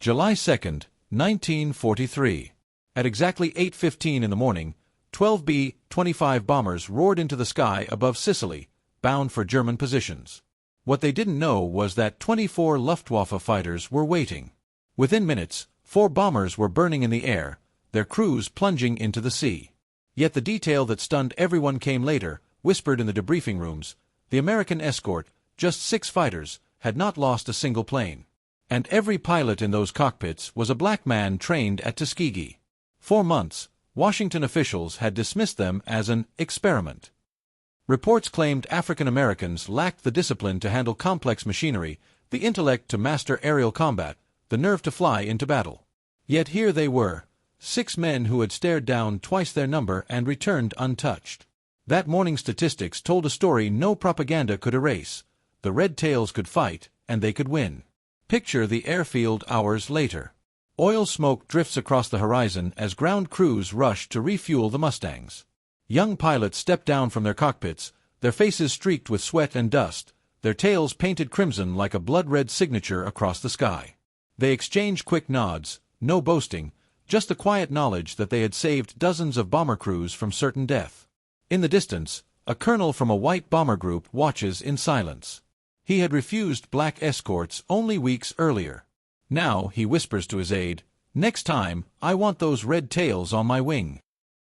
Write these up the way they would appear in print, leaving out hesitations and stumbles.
July 2, 1943. At exactly 8:15 in the morning, 12 B-25 bombers roared into the sky above Sicily, bound for German positions. What they didn't know was that 24 Luftwaffe fighters were waiting. Within minutes, 4 bombers were burning in the air, their crews plunging into the sea. Yet the detail that stunned everyone came later, whispered in the debriefing rooms. The American escort, just 6 fighters, had not lost a single plane. And every pilot in those cockpits was a black man trained at Tuskegee. For months, Washington officials had dismissed them as an experiment. Reports claimed African Americans lacked the discipline to handle complex machinery, the intellect to master aerial combat, the nerve to fly into battle. Yet here they were, 6 men who had stared down twice their number and returned untouched. That morning's statistics told a story no propaganda could erase. The Red Tails could fight, and they could win. Picture the airfield hours later. Oil smoke drifts across the horizon as ground crews rush to refuel the Mustangs. Young pilots step down from their cockpits, their faces streaked with sweat and dust, their tails painted crimson like a blood-red signature across the sky. They exchange quick nods, no boasting, just the quiet knowledge that they had saved dozens of bomber crews from certain death. In the distance, a colonel from a white bomber group watches in silence. He had refused black escorts only weeks earlier. Now he whispers to his aide, "Next time, I want those red tails on my wing."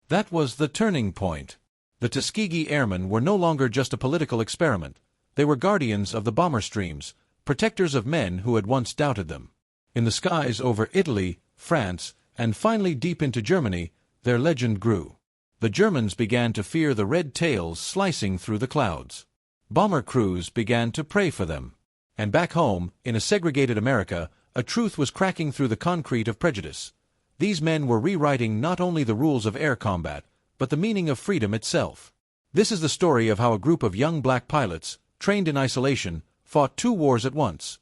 That was the turning point. The Tuskegee Airmen were no longer just a political experiment. They were guardians of the bomber streams, protectors of men who had once doubted them. In the skies over Italy, France, and finally deep into Germany, their legend grew. The Germans began to fear the red tails slicing through the clouds. Bomber crews began to pray for them. And back home, in a segregated America, a truth was cracking through the concrete of prejudice. These men were rewriting not only the rules of air combat, but the meaning of freedom itself. This is the story of how a group of young black pilots, trained in isolation, fought 2 wars at once.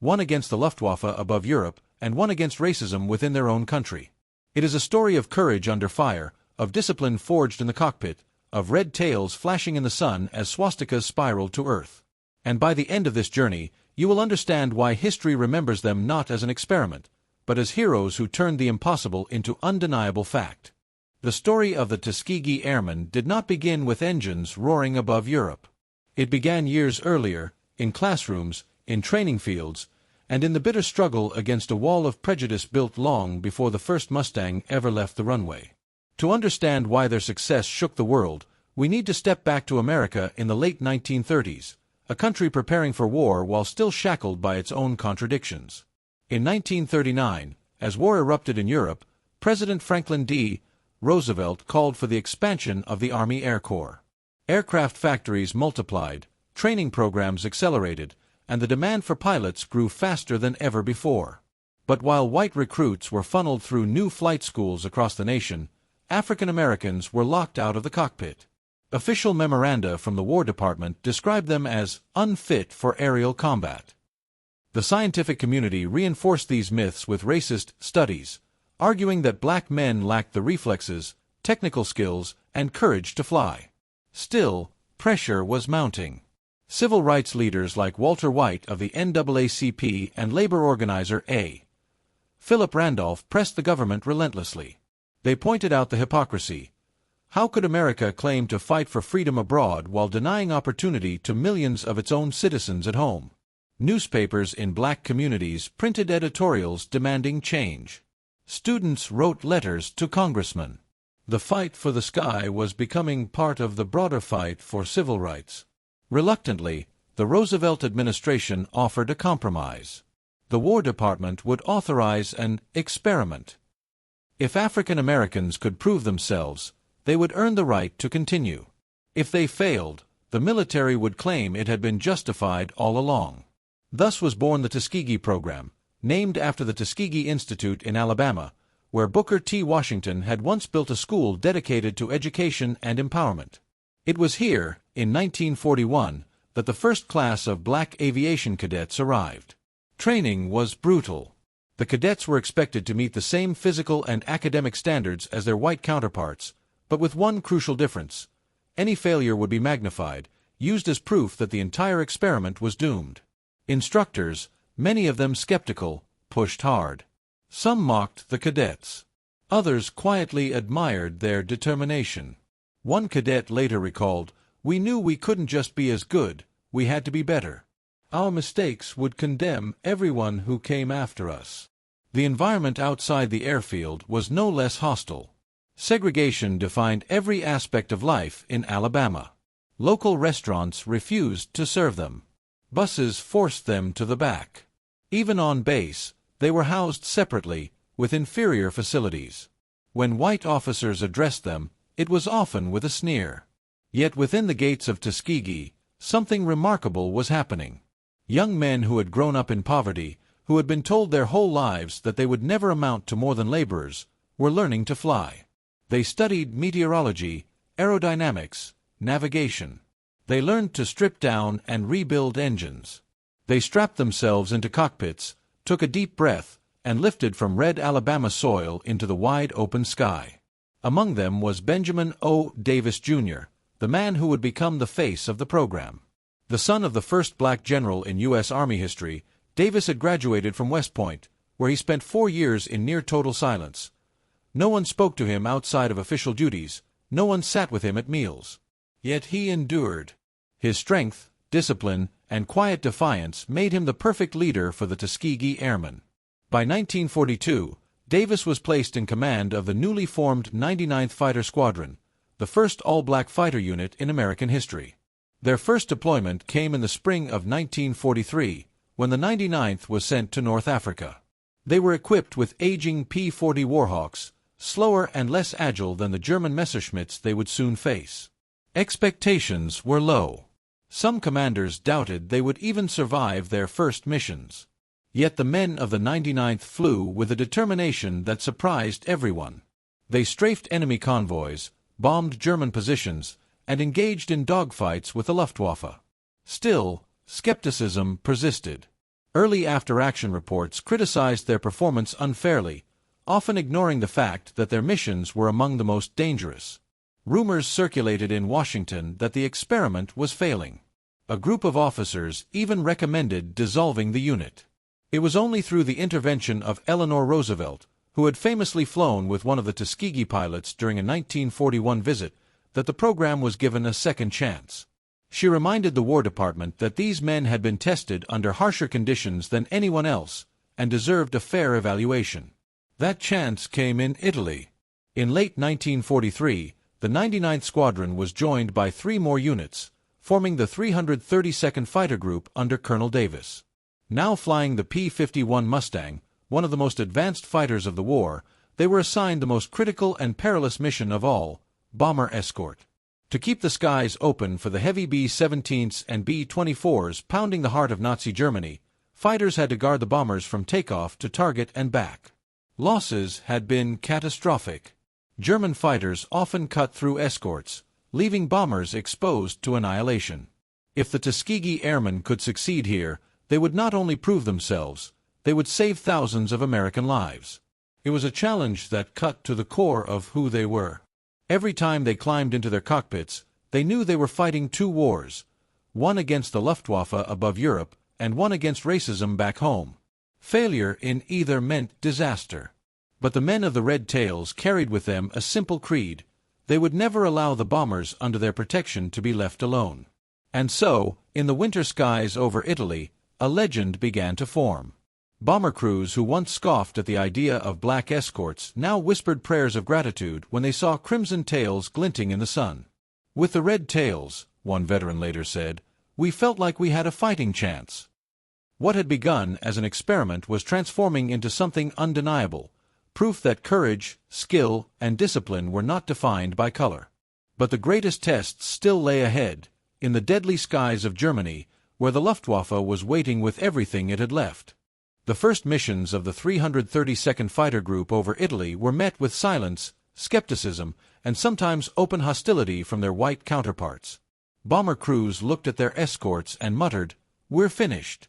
One against the Luftwaffe above Europe, and one against racism within their own country. It is a story of courage under fire, of discipline forged in the cockpit, of red tails flashing in the sun as swastikas spiraled to earth. And by the end of this journey, you will understand why history remembers them not as an experiment, but as heroes who turned the impossible into undeniable fact. The story of the Tuskegee Airmen did not begin with engines roaring above Europe. It began years earlier, in classrooms, in training fields, and in the bitter struggle against a wall of prejudice built long before the first Mustang ever left the runway. To understand why their success shook the world, we need to step back to America in the late 1930s, a country preparing for war while still shackled by its own contradictions. In 1939, as war erupted in Europe, President Franklin D. Roosevelt called for the expansion of the Army Air Corps. Aircraft factories multiplied, training programs accelerated, and the demand for pilots grew faster than ever before. But while white recruits were funneled through new flight schools across the nation, African Americans were locked out of the cockpit. Official memoranda from the War Department described them as unfit for aerial combat. The scientific community reinforced these myths with racist studies, arguing that black men lacked the reflexes, technical skills, and courage to fly. Still, pressure was mounting. Civil rights leaders like Walter White of the NAACP and labor organizer A. Philip Randolph pressed the government relentlessly. They pointed out the hypocrisy. How could America claim to fight for freedom abroad while denying opportunity to millions of its own citizens at home? Newspapers in black communities printed editorials demanding change. Students wrote letters to congressmen. The fight for the sky was becoming part of the broader fight for civil rights. Reluctantly, the Roosevelt administration offered a compromise. The War Department would authorize an experiment. If African Americans could prove themselves, they would earn the right to continue. If they failed, the military would claim it had been justified all along. Thus was born the Tuskegee program, named after the Tuskegee Institute in Alabama, where Booker T. Washington had once built a school dedicated to education and empowerment. It was here, in 1941, that the first class of black aviation cadets arrived. Training was brutal. The cadets were expected to meet the same physical and academic standards as their white counterparts, but with one crucial difference. Any failure would be magnified, used as proof that the entire experiment was doomed. Instructors, many of them skeptical, pushed hard. Some mocked the cadets. Others quietly admired their determination. One cadet later recalled, "We knew we couldn't just be as good, we had to be better. Our mistakes would condemn everyone who came after us." The environment outside the airfield was no less hostile. Segregation defined every aspect of life in Alabama. Local restaurants refused to serve them. Buses forced them to the back. Even on base, they were housed separately, with inferior facilities. When white officers addressed them, it was often with a sneer. Yet within the gates of Tuskegee, something remarkable was happening. Young men who had grown up in poverty, who had been told their whole lives that they would never amount to more than laborers, were learning to fly. They studied meteorology, aerodynamics, navigation. They learned to strip down and rebuild engines. They strapped themselves into cockpits, took a deep breath, and lifted from red Alabama soil into the wide open sky. Among them was Benjamin O. Davis, Jr., the man who would become the face of the program. The son of the first black general in U.S. Army history, Davis had graduated from West Point, where he spent 4 years in near-total silence. No one spoke to him outside of official duties, no one sat with him at meals. Yet he endured. His strength, discipline, and quiet defiance made him the perfect leader for the Tuskegee Airmen. By 1942, Davis was placed in command of the newly formed 99th Fighter Squadron, the first all-black fighter unit in American history. Their first deployment came in the spring of 1943, when the 99th was sent to North Africa. They were equipped with aging P-40 Warhawks, slower and less agile than the German Messerschmitts they would soon face. Expectations were low. Some commanders doubted they would even survive their first missions. Yet the men of the 99th flew with a determination that surprised everyone. They strafed enemy convoys, bombed German positions, and engaged in dogfights with the Luftwaffe. Still, skepticism persisted. Early after-action reports criticized their performance unfairly, often ignoring the fact that their missions were among the most dangerous. Rumors circulated in Washington that the experiment was failing. A group of officers even recommended dissolving the unit. It was only through the intervention of Eleanor Roosevelt, who had famously flown with one of the Tuskegee pilots during a 1941 visit, that the program was given a second chance. She reminded the War Department that these men had been tested under harsher conditions than anyone else, and deserved a fair evaluation. That chance came in Italy. In late 1943, the 99th Squadron was joined by 3 more units, forming the 332nd Fighter Group under Colonel Davis. Now flying the P-51 Mustang, one of the most advanced fighters of the war, they were assigned the most critical and perilous mission of all, bomber escort. To keep the skies open for the heavy B-17s and B-24s pounding the heart of Nazi Germany, fighters had to guard the bombers from takeoff to target and back. Losses had been catastrophic. German fighters often cut through escorts, leaving bombers exposed to annihilation. If the Tuskegee Airmen could succeed here, they would not only prove themselves, they would save thousands of American lives. It was a challenge that cut to the core of who they were. Every time they climbed into their cockpits, they knew they were fighting 2 wars, one against the Luftwaffe above Europe and one against racism back home. Failure in either meant disaster. But the men of the Red Tails carried with them a simple creed: they would never allow the bombers under their protection to be left alone. And so, in the winter skies over Italy, a legend began to form. Bomber crews who once scoffed at the idea of black escorts now whispered prayers of gratitude when they saw crimson tails glinting in the sun. "With the Red Tails," one veteran later said, "we felt like we had a fighting chance." What had begun as an experiment was transforming into something undeniable, proof that courage, skill, and discipline were not defined by color. But the greatest tests still lay ahead, in the deadly skies of Germany, where the Luftwaffe was waiting with everything it had left. The first missions of the 332nd Fighter Group over Italy were met with silence, skepticism, and sometimes open hostility from their white counterparts. Bomber crews looked at their escorts and muttered, "We're finished."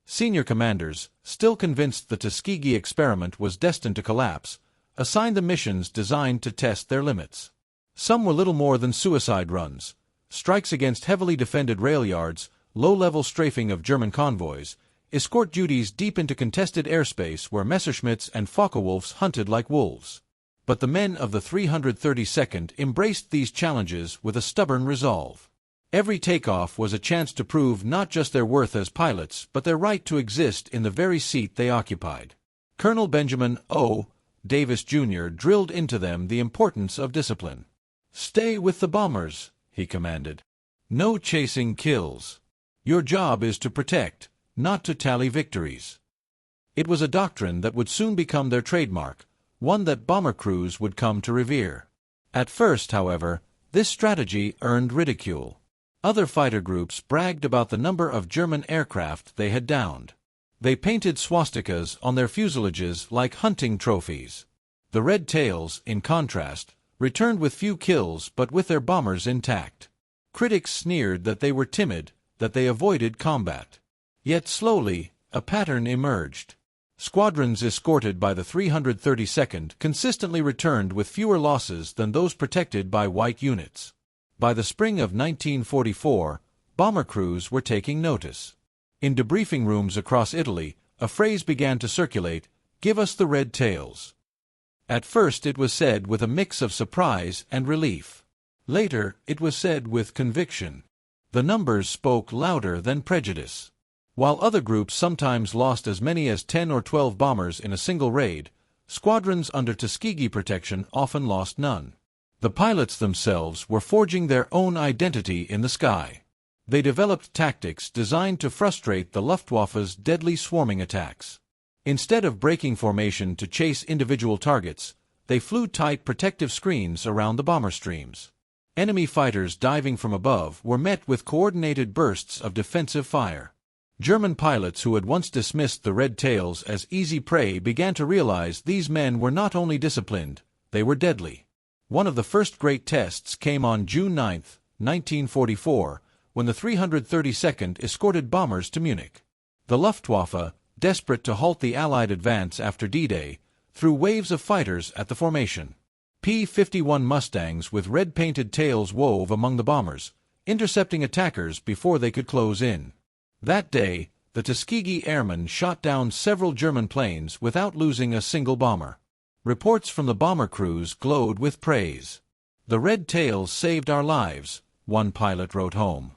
Senior commanders, still convinced the Tuskegee experiment was destined to collapse, assigned the missions designed to test their limits. Some were little more than suicide runs, strikes against heavily defended rail yards, low-level strafing of German convoys, escort duties deep into contested airspace where Messerschmitts and Focke-Wulfs hunted like wolves. But the men of the 332nd embraced these challenges with a stubborn resolve. Every takeoff was a chance to prove not just their worth as pilots, but their right to exist in the very seat they occupied. Colonel Benjamin O. Davis, Jr. drilled into them the importance of discipline. "Stay with the bombers," he commanded. "No chasing kills. Your job is to protect, not to tally victories." It was a doctrine that would soon become their trademark, one that bomber crews would come to revere. At first, however, this strategy earned ridicule. Other fighter groups bragged about the number of German aircraft they had downed. They painted swastikas on their fuselages like hunting trophies. The Red Tails, in contrast, returned with few kills but with their bombers intact. Critics sneered that they were timid, that they avoided combat. Yet slowly, a pattern emerged. Squadrons escorted by the 332nd consistently returned with fewer losses than those protected by white units. By the spring of 1944, bomber crews were taking notice. In debriefing rooms across Italy, a phrase began to circulate, "Give us the Red Tails." At first it was said with a mix of surprise and relief. Later it was said with conviction. The numbers spoke louder than prejudice. While other groups sometimes lost as many as 10 or 12 bombers in a single raid, squadrons under Tuskegee protection often lost none. The pilots themselves were forging their own identity in the sky. They developed tactics designed to frustrate the Luftwaffe's deadly swarming attacks. Instead of breaking formation to chase individual targets, they flew tight protective screens around the bomber streams. Enemy fighters diving from above were met with coordinated bursts of defensive fire. German pilots who had once dismissed the Red Tails as easy prey began to realize these men were not only disciplined, they were deadly. One of the first great tests came on June 9, 1944, when the 332nd escorted bombers to Munich. The Luftwaffe, desperate to halt the Allied advance after D-Day, threw waves of fighters at the formation. P-51 Mustangs with red-painted tails wove among the bombers, intercepting attackers before they could close in. That day, the Tuskegee Airmen shot down several German planes without losing a single bomber. Reports from the bomber crews glowed with praise. "The Red Tails saved our lives," one pilot wrote home.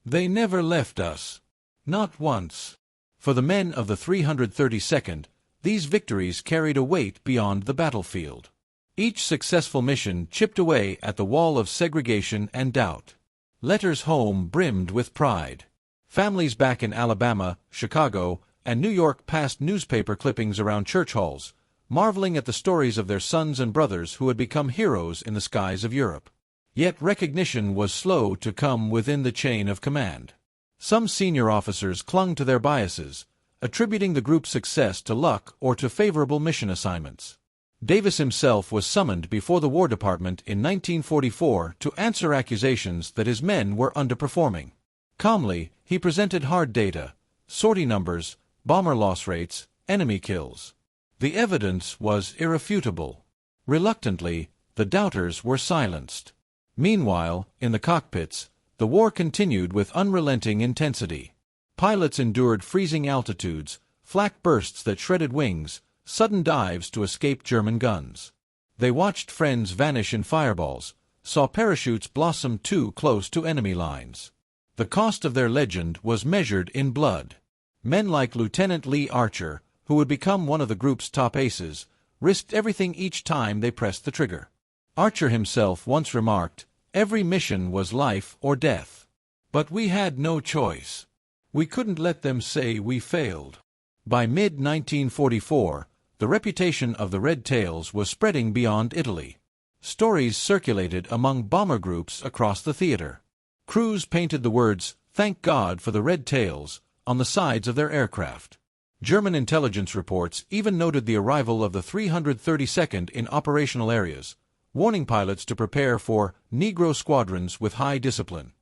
"They never left us. Not once." For the men of the 332nd, these victories carried a weight beyond the battlefield. Each successful mission chipped away at the wall of segregation and doubt. Letters home brimmed with pride. Families back in Alabama, Chicago, and New York passed newspaper clippings around church halls, marveling at the stories of their sons and brothers who had become heroes in the skies of Europe. Yet recognition was slow to come within the chain of command. Some senior officers clung to their biases, attributing the group's success to luck or to favorable mission assignments. Davis himself was summoned before the War Department in 1944 to answer accusations that his men were underperforming. Calmly, he presented hard data, sortie numbers, bomber loss rates, enemy kills. The evidence was irrefutable. Reluctantly, the doubters were silenced. Meanwhile, in the cockpits, the war continued with unrelenting intensity. Pilots endured freezing altitudes, flak bursts that shredded wings, sudden dives to escape German guns. They watched friends vanish in fireballs, saw parachutes blossom too close to enemy lines. The cost of their legend was measured in blood. Men like Lieutenant Lee Archer, who would become one of the group's top aces, risked everything each time they pressed the trigger. Archer himself once remarked, "Every mission was life or death. But we had no choice. We couldn't let them say we failed." By mid-1944, the reputation of the Red Tails was spreading beyond Italy. Stories circulated among bomber groups across the theater. Crews painted the words, "Thank God for the Red Tails," on the sides of their aircraft. German intelligence reports even noted the arrival of the 332nd in operational areas, warning pilots to prepare for Negro squadrons with high discipline.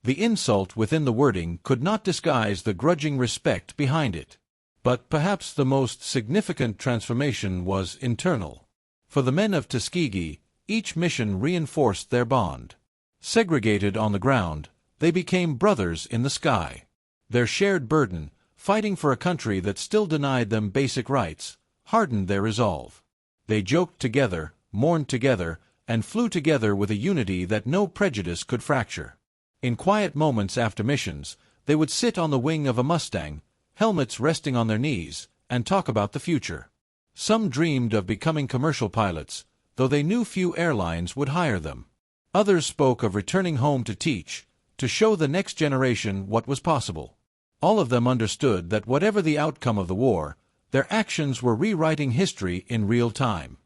The insult within the wording could not disguise the grudging respect behind it. But perhaps the most significant transformation was internal. For the men of Tuskegee, each mission reinforced their bond. Segregated on the ground, they became brothers in the sky. Their shared burden, fighting for a country that still denied them basic rights, hardened their resolve. They joked together, mourned together, and flew together with a unity that no prejudice could fracture. In quiet moments after missions, they would sit on the wing of a Mustang, helmets resting on their knees, and talk about the future. Some dreamed of becoming commercial pilots, though they knew few airlines would hire them. Others spoke of returning home to teach, to show the next generation what was possible. All of them understood that whatever the outcome of the war, their actions were rewriting history in real time.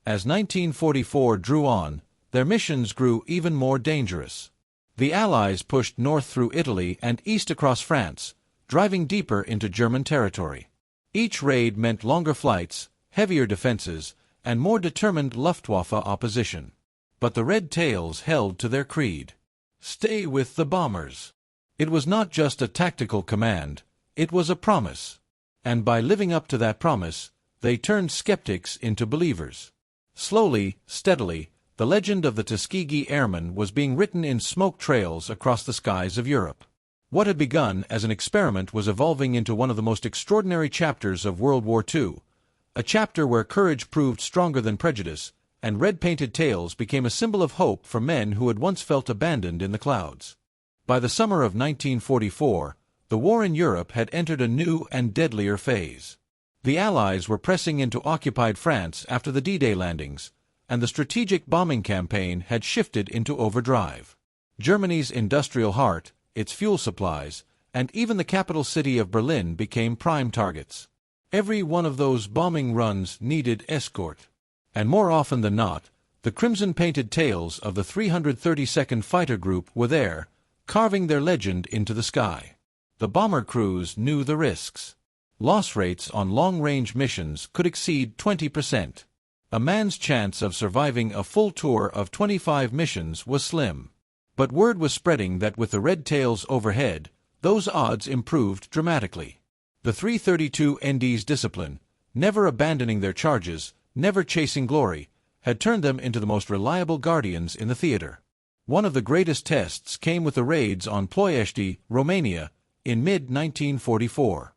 As 1944 drew on, their missions grew even more dangerous. The Allies pushed north through Italy and east across France, driving deeper into German territory. Each raid meant longer flights, heavier defenses, and more determined Luftwaffe opposition. But the Red Tails held to their creed. Stay with the bombers. It was not just a tactical command, it was a promise. And by living up to that promise, they turned skeptics into believers. Slowly, steadily, the legend of the Tuskegee Airmen was being written in smoke trails across the skies of Europe. What had begun as an experiment was evolving into one of the most extraordinary chapters of World War II, a chapter where courage proved stronger than prejudice, and red-painted tails became a symbol of hope for men who had once felt abandoned in the clouds. By the summer of 1944, the war in Europe had entered a new and deadlier phase. The Allies were pressing into occupied France after the D-Day landings, and the strategic bombing campaign had shifted into overdrive. Germany's industrial heart, its fuel supplies, and even the capital city of Berlin became prime targets. Every one of those bombing runs needed escort. And more often than not, the crimson-painted tails of the 332nd Fighter Group were there, carving their legend into the sky. The bomber crews knew the risks. Loss rates on long-range missions could exceed 20%. A man's chance of surviving a full tour of 25 missions was slim. But word was spreading that with the Red Tails overhead, those odds improved dramatically. The 332 ND's discipline, never abandoning their charges, never chasing glory, had turned them into the most reliable guardians in the theater. One of the greatest tests came with the raids on Ploiești, Romania, in mid-1944.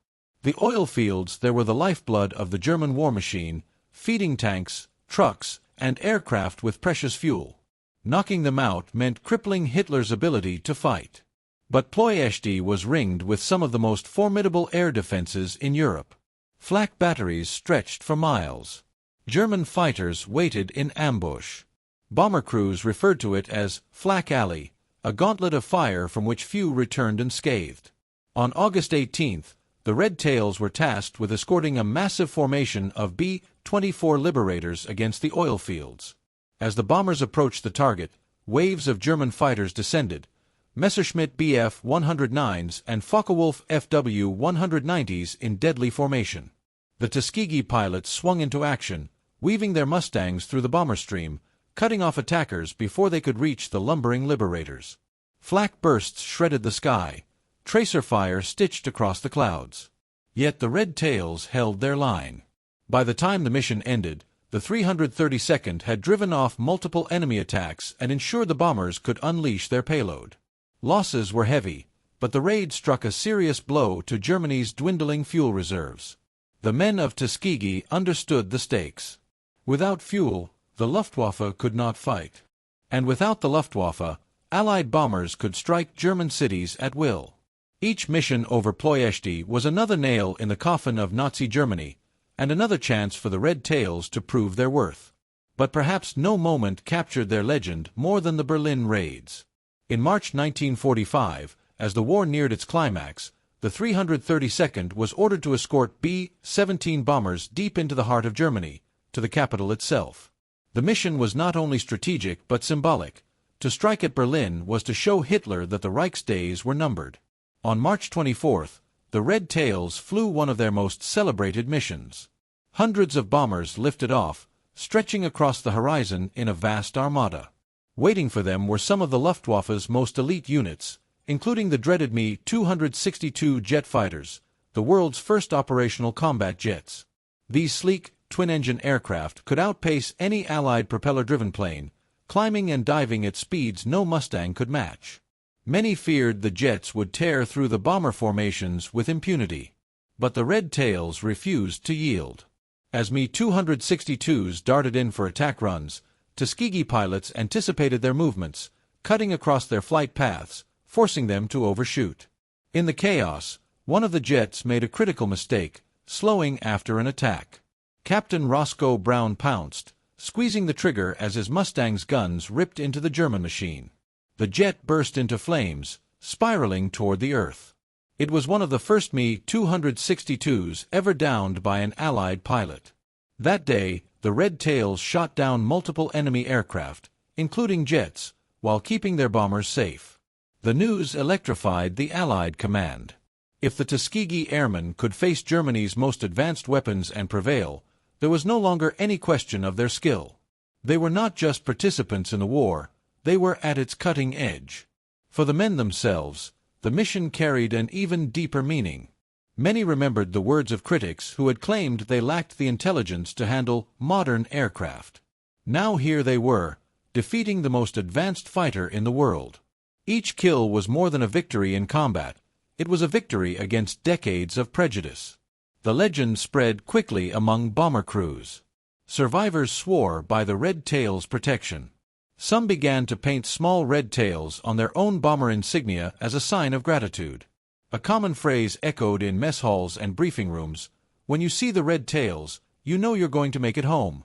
The oil fields there were the lifeblood of the German war machine, feeding tanks, trucks, and aircraft with precious fuel. Knocking them out meant crippling Hitler's ability to fight. But Ploiești was ringed with some of the most formidable air defenses in Europe. Flak batteries stretched for miles. German fighters waited in ambush. Bomber crews referred to it as Flak Alley, a gauntlet of fire from which few returned unscathed. On August 18th, the Red Tails were tasked with escorting a massive formation of B-24 Liberators against the oil fields. As the bombers approached the target, waves of German fighters descended, Messerschmitt Bf-109s and Focke-Wulf Fw-190s in deadly formation. The Tuskegee pilots swung into action, weaving their Mustangs through the bomber stream, cutting off attackers before they could reach the lumbering Liberators. Flak bursts shredded the sky, tracer fire stitched across the clouds. Yet the Red Tails held their line. By the time the mission ended, the 332nd had driven off multiple enemy attacks and ensured the bombers could unleash their payload. Losses were heavy, but the raid struck a serious blow to Germany's dwindling fuel reserves. The men of Tuskegee understood the stakes. Without fuel, the Luftwaffe could not fight. And without the Luftwaffe, Allied bombers could strike German cities at will. Each mission over Ploiești was another nail in the coffin of Nazi Germany, and another chance for the Red Tails to prove their worth. But perhaps no moment captured their legend more than the Berlin raids. In March 1945, as the war neared its climax, the 332nd was ordered to escort B-17 bombers deep into the heart of Germany, to the capital itself. The mission was not only strategic but symbolic. To strike at Berlin was to show Hitler that the Reich's days were numbered. On March 24th, the Red Tails flew one of their most celebrated missions. Hundreds of bombers lifted off, stretching across the horizon in a vast armada. Waiting for them were some of the Luftwaffe's most elite units, including the dreaded Me-262 jet fighters, the world's first operational combat jets. These sleek, twin-engine aircraft could outpace any Allied propeller-driven plane, climbing and diving at speeds no Mustang could match. Many feared the jets would tear through the bomber formations with impunity. But the red tails refused to yield. As Me-262s darted in for attack runs, Tuskegee pilots anticipated their movements, cutting across their flight paths, forcing them to overshoot. In the chaos, one of the jets made a critical mistake, slowing after an attack. Captain Roscoe Brown pounced, squeezing the trigger as his Mustang's guns ripped into the German machine. The jet burst into flames, spiraling toward the earth. It was one of the first Me-262s ever downed by an Allied pilot. That day, the red tails shot down multiple enemy aircraft, including jets, while keeping their bombers safe. The news electrified the Allied command. If the Tuskegee Airmen could face Germany's most advanced weapons and prevail, there was no longer any question of their skill. They were not just participants in the war, they were at its cutting edge. For the men themselves, the mission carried an even deeper meaning. Many remembered the words of critics who had claimed they lacked the intelligence to handle modern aircraft. Now here they were, defeating the most advanced fighter in the world. Each kill was more than a victory in combat. It was a victory against decades of prejudice. The legend spread quickly among bomber crews. Survivors swore by the red tail's protection. Some began to paint small red tails on their own bomber insignia as a sign of gratitude. A common phrase echoed in mess halls and briefing rooms: "When you see the red tails, you know you're going to make it home."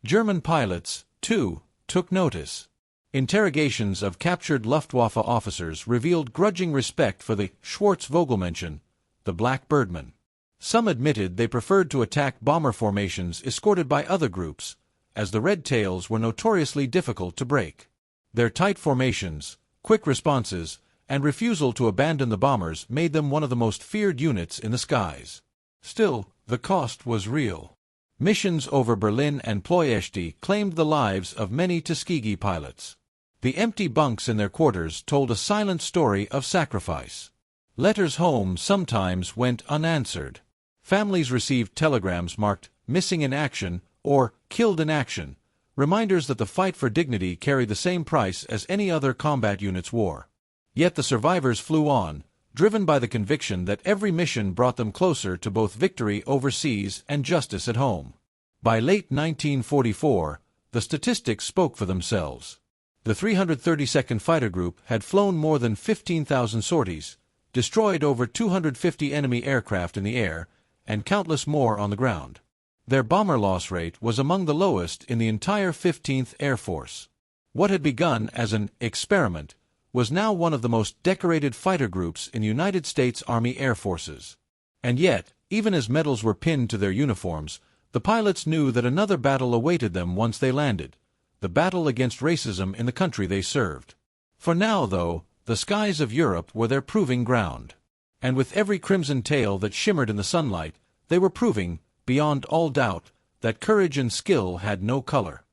German pilots, too, took notice. Interrogations of captured Luftwaffe officers revealed grudging respect for the Schwarze Vogelmenschen, the black Birdmen. Some admitted they preferred to attack bomber formations escorted by other groups, as the red tails were notoriously difficult to break. Their tight formations, quick responses, and refusal to abandon the bombers made them one of the most feared units in the skies. Still, the cost was real. Missions over Berlin and Ploiești claimed the lives of many Tuskegee pilots. The empty bunks in their quarters told a silent story of sacrifice. Letters home sometimes went unanswered. Families received telegrams marked "Missing in Action" or "Killed in Action," reminders that the fight for dignity carried the same price as any other combat unit's war. Yet the survivors flew on, driven by the conviction that every mission brought them closer to both victory overseas and justice at home. By late 1944, the statistics spoke for themselves. The 332nd Fighter Group had flown more than 15,000 sorties, destroyed over 250 enemy aircraft in the air, and countless more on the ground. Their bomber loss rate was among the lowest in the entire 15th Air Force. What had begun as an experiment was now one of the most decorated fighter groups in the United States Army Air Forces. And yet, even as medals were pinned to their uniforms, the pilots knew that another battle awaited them once they landed, the battle against racism in the country they served. For now, though, the skies of Europe were their proving ground. And with every crimson tail that shimmered in the sunlight, they were proving, beyond all doubt, that courage and skill had no color.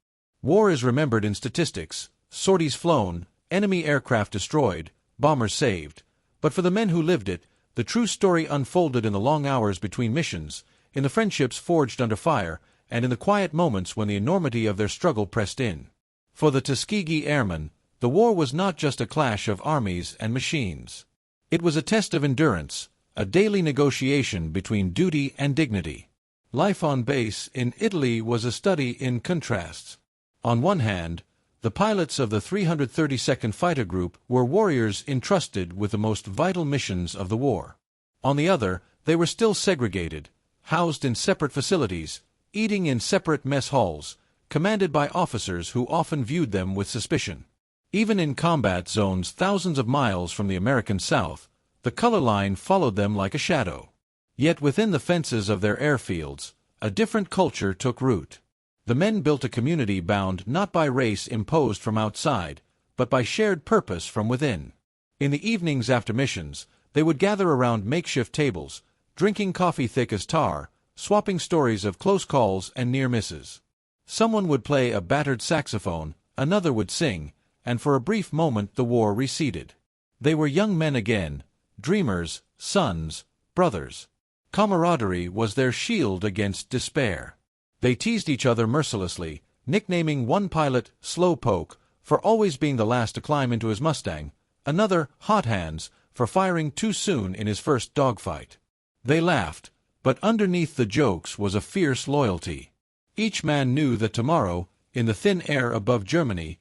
War is remembered in statistics: sorties flown, enemy aircraft destroyed, bombers saved. But for the men who lived it, the true story unfolded in the long hours between missions, in the friendships forged under fire, and in the quiet moments when the enormity of their struggle pressed in. For the Tuskegee Airmen, the war was not just a clash of armies and machines. It was a test of endurance, a daily negotiation between duty and dignity. Life on base in Italy was a study in contrasts. On one hand, the pilots of the 332nd Fighter Group were warriors entrusted with the most vital missions of the war. On the other, they were still segregated, housed in separate facilities, eating in separate mess halls, commanded by officers who often viewed them with suspicion. Even in combat zones thousands of miles from the American South, the color line followed them like a shadow. Yet within the fences of their airfields, a different culture took root. The men built a community bound not by race imposed from outside, but by shared purpose from within. In the evenings after missions, they would gather around makeshift tables, drinking coffee thick as tar, swapping stories of close calls and near misses. Someone would play a battered saxophone, another would sing, and for a brief moment the war receded. They were young men again, dreamers, sons, brothers. Camaraderie was their shield against despair. They teased each other mercilessly, nicknaming one pilot Slow Poke for always being the last to climb into his Mustang, another Hot Hands for firing too soon in his first dogfight. They laughed, but underneath the jokes was a fierce loyalty. Each man knew that tomorrow, in the thin air above Germany,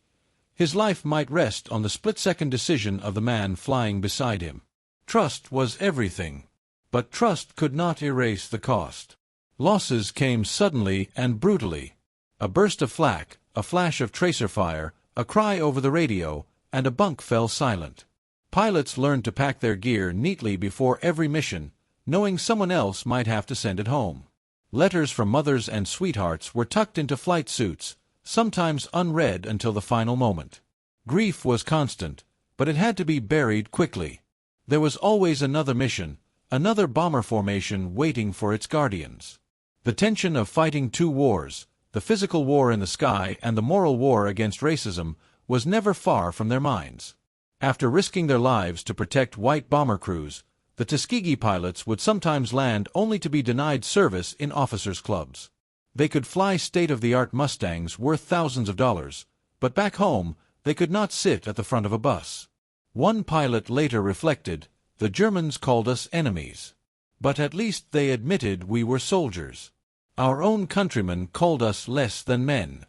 his life might rest on the split-second decision of the man flying beside him. Trust was everything. But trust could not erase the cost. Losses came suddenly and brutally. A burst of flak, a flash of tracer fire, a cry over the radio, and a bunk fell silent. Pilots learned to pack their gear neatly before every mission, knowing someone else might have to send it home. Letters from mothers and sweethearts were tucked into flight suits, sometimes unread until the final moment. Grief was constant, but it had to be buried quickly. There was always another mission, another bomber formation waiting for its guardians. The tension of fighting two wars, the physical war in the sky and the moral war against racism, was never far from their minds. After risking their lives to protect white bomber crews, the Tuskegee pilots would sometimes land only to be denied service in officers' clubs. They could fly state-of-the-art Mustangs worth thousands of dollars, but back home, they could not sit at the front of a bus. One pilot later reflected, "The Germans called us enemies. But at least they admitted we were soldiers. Our own countrymen called us less than men."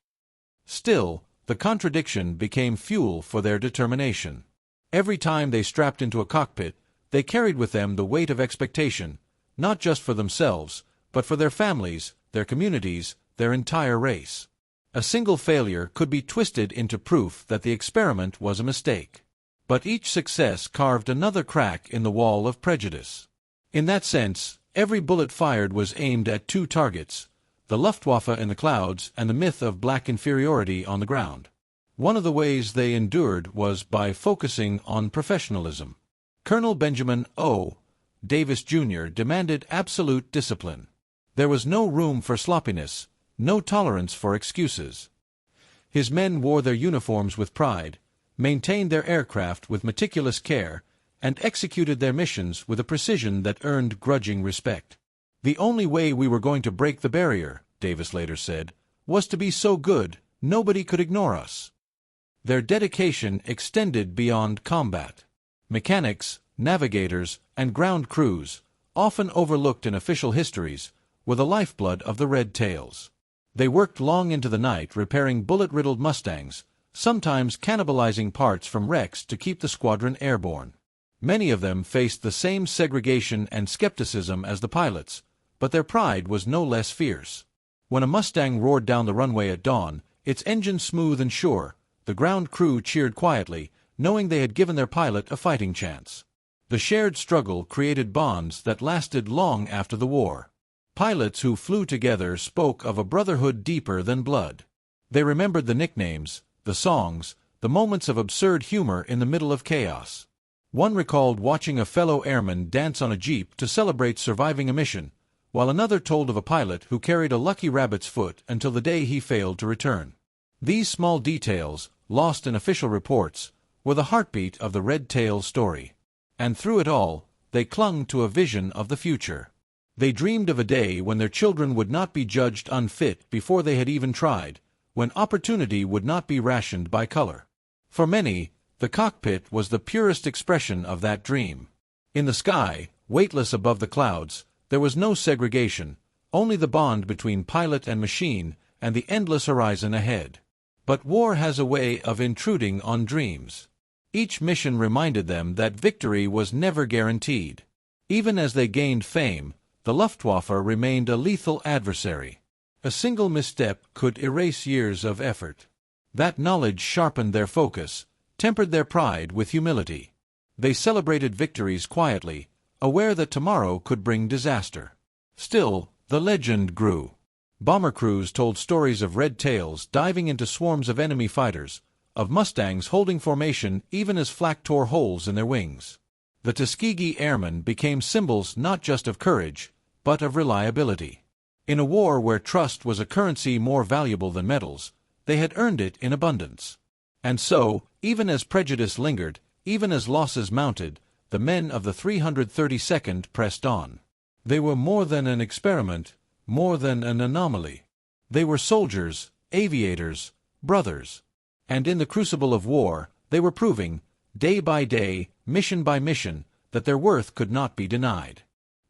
Still, the contradiction became fuel for their determination. Every time they strapped into a cockpit, they carried with them the weight of expectation, not just for themselves, but for their families, their communities, their entire race. A single failure could be twisted into proof that the experiment was a mistake. But each success carved another crack in the wall of prejudice. In that sense, every bullet fired was aimed at two targets, the Luftwaffe in the clouds and the myth of black inferiority on the ground. One of the ways they endured was by focusing on professionalism. Colonel Benjamin O. Davis, Jr. demanded absolute discipline. There was no room for sloppiness, no tolerance for excuses. His men wore their uniforms with pride, maintained their aircraft with meticulous care, and executed their missions with a precision that earned grudging respect. "The only way we were going to break the barrier," Davis later said, "was to be so good nobody could ignore us." Their dedication extended beyond combat. Mechanics, navigators, and ground crews, often overlooked in official histories, were the lifeblood of the Red Tails. They worked long into the night repairing bullet-riddled Mustangs, sometimes cannibalizing parts from wrecks to keep the squadron airborne. Many of them faced the same segregation and skepticism as the pilots, but their pride was no less fierce. When a Mustang roared down the runway at dawn, its engine smooth and sure, the ground crew cheered quietly, knowing they had given their pilot a fighting chance. The shared struggle created bonds that lasted long after the war. Pilots who flew together spoke of a brotherhood deeper than blood. They remembered the nicknames, the songs, the moments of absurd humor in the middle of chaos. One recalled watching a fellow airman dance on a jeep to celebrate surviving a mission, while another told of a pilot who carried a lucky rabbit's foot until the day he failed to return. These small details, lost in official reports, were the heartbeat of the Red Tail story. And through it all, they clung to a vision of the future. They dreamed of a day when their children would not be judged unfit before they had even tried, when opportunity would not be rationed by color. For many, the cockpit was the purest expression of that dream. In the sky, weightless above the clouds, there was no segregation, only the bond between pilot and machine and the endless horizon ahead. But war has a way of intruding on dreams. Each mission reminded them that victory was never guaranteed. Even as they gained fame, the Luftwaffe remained a lethal adversary. A single misstep could erase years of effort. That knowledge sharpened their focus, tempered their pride with humility. They celebrated victories quietly, aware that tomorrow could bring disaster. Still, the legend grew. Bomber crews told stories of red tails diving into swarms of enemy fighters, of Mustangs holding formation even as flak tore holes in their wings. The Tuskegee Airmen became symbols not just of courage, but of reliability. In a war where trust was a currency more valuable than medals, they had earned it in abundance. And so, even as prejudice lingered, even as losses mounted, the men of the 332nd pressed on. They were more than an experiment, more than an anomaly. They were soldiers, aviators, brothers. And in the crucible of war, they were proving, day by day, mission by mission, that their worth could not be denied.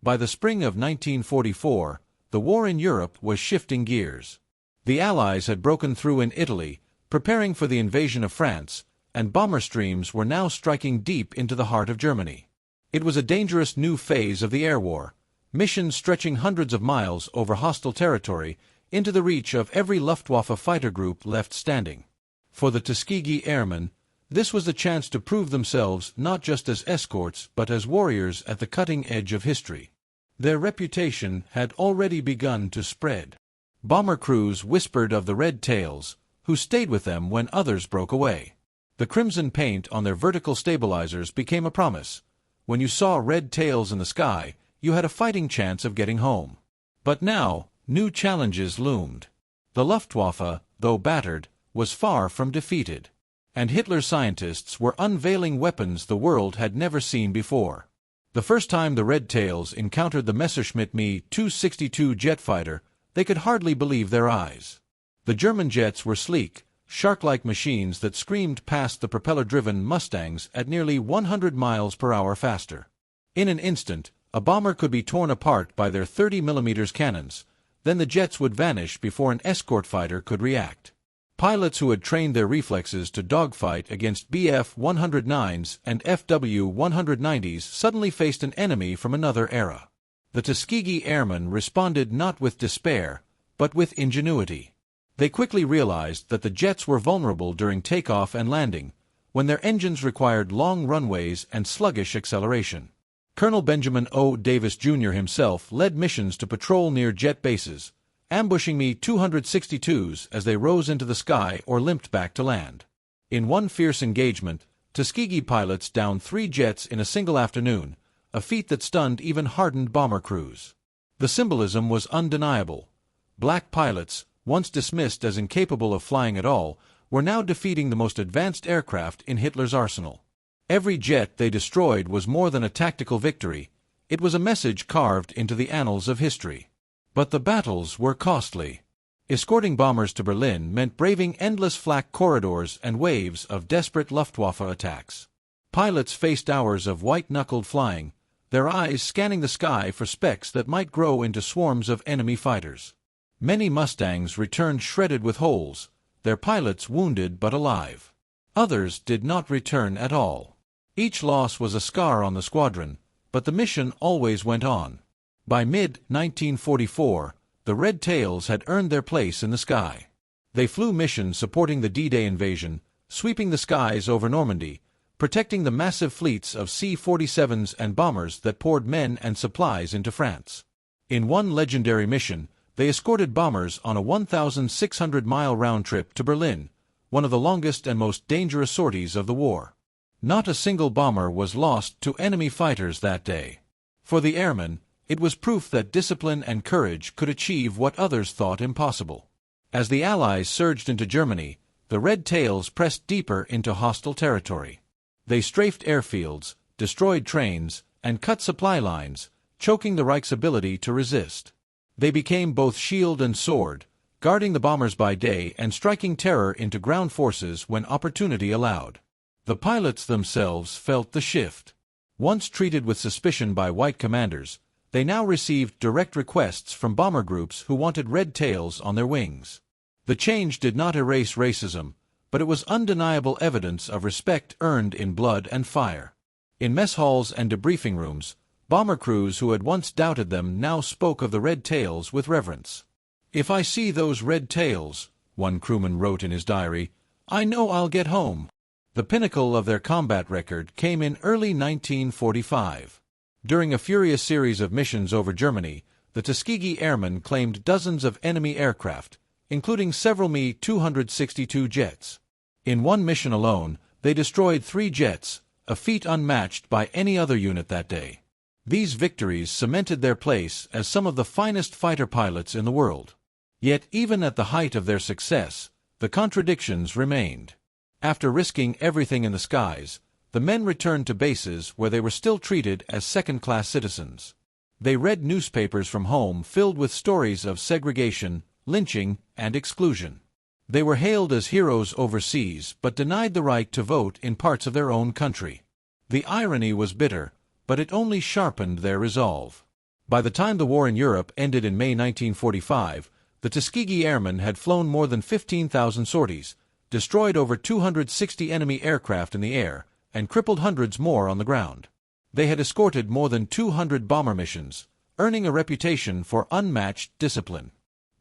By the spring of 1944, the war in Europe was shifting gears. The Allies had broken through in Italy, preparing for the invasion of France, and bomber streams were now striking deep into the heart of Germany. It was a dangerous new phase of the air war, missions stretching hundreds of miles over hostile territory into the reach of every Luftwaffe fighter group left standing. For the Tuskegee Airmen, this was the chance to prove themselves not just as escorts but as warriors at the cutting edge of history. Their reputation had already begun to spread. Bomber crews whispered of the red tails, who stayed with them when others broke away. The crimson paint on their vertical stabilizers became a promise. When you saw red tails in the sky, you had a fighting chance of getting home. But now, new challenges loomed. The Luftwaffe, though battered, was far from defeated. And Hitler's scientists were unveiling weapons the world had never seen before. The first time the Red Tails encountered the Messerschmitt Me-262 jet fighter, they could hardly believe their eyes. The German jets were sleek, shark-like machines that screamed past the propeller-driven Mustangs at nearly 100 miles per hour faster. In an instant, a bomber could be torn apart by their 30mm cannons, then the jets would vanish before an escort fighter could react. Pilots who had trained their reflexes to dogfight against Bf-109s and Fw-190s suddenly faced an enemy from another era. The Tuskegee Airmen responded not with despair, but with ingenuity. They quickly realized that the jets were vulnerable during takeoff and landing, when their engines required long runways and sluggish acceleration. Colonel Benjamin O. Davis, Jr. himself led missions to patrol near jet bases, ambushing Me-262s as they rose into the sky or limped back to land. In one fierce engagement, Tuskegee pilots downed 3 jets in a single afternoon, a feat that stunned even hardened bomber crews. The symbolism was undeniable. Black pilots, once dismissed as incapable of flying at all, were now defeating the most advanced aircraft in Hitler's arsenal. Every jet they destroyed was more than a tactical victory, it was a message carved into the annals of history. But the battles were costly. Escorting bombers to Berlin meant braving endless flak corridors and waves of desperate Luftwaffe attacks. Pilots faced hours of white-knuckled flying, their eyes scanning the sky for specks that might grow into swarms of enemy fighters. Many Mustangs returned shredded with holes, their pilots wounded but alive. Others did not return at all. Each loss was a scar on the squadron, but the mission always went on. By mid-1944, the Red Tails had earned their place in the sky. They flew missions supporting the D-Day invasion, sweeping the skies over Normandy, protecting the massive fleets of C-47s and bombers that poured men and supplies into France. In one legendary mission, they escorted bombers on a 1,600-mile round trip to Berlin, one of the longest and most dangerous sorties of the war. Not a single bomber was lost to enemy fighters that day. For the airmen, it was proof that discipline and courage could achieve what others thought impossible. As the Allies surged into Germany, the Red Tails pressed deeper into hostile territory. They strafed airfields, destroyed trains, and cut supply lines, choking the Reich's ability to resist. They became both shield and sword, guarding the bombers by day and striking terror into ground forces when opportunity allowed. The pilots themselves felt the shift. Once treated with suspicion by white commanders, they now received direct requests from bomber groups who wanted Red Tails on their wings. The change did not erase racism, but it was undeniable evidence of respect earned in blood and fire. In mess halls and debriefing rooms, bomber crews who had once doubted them now spoke of the Red Tails with reverence. "If I see those Red Tails," one crewman wrote in his diary, "I know I'll get home." The pinnacle of their combat record came in early 1945. During a furious series of missions over Germany, the Tuskegee Airmen claimed dozens of enemy aircraft, including several Me-262 jets. In one mission alone, they destroyed 3 jets, a feat unmatched by any other unit that day. These victories cemented their place as some of the finest fighter pilots in the world. Yet even at the height of their success, the contradictions remained. After risking everything in the skies, the men returned to bases where they were still treated as second-class citizens. They read newspapers from home filled with stories of segregation, lynching, and exclusion. They were hailed as heroes overseas but denied the right to vote in parts of their own country. The irony was bitter, but it only sharpened their resolve. By the time the war in Europe ended in May 1945, the Tuskegee Airmen had flown more than 15,000 sorties, destroyed over 260 enemy aircraft in the air, and crippled hundreds more on the ground. They had escorted more than 200 bomber missions, earning a reputation for unmatched discipline.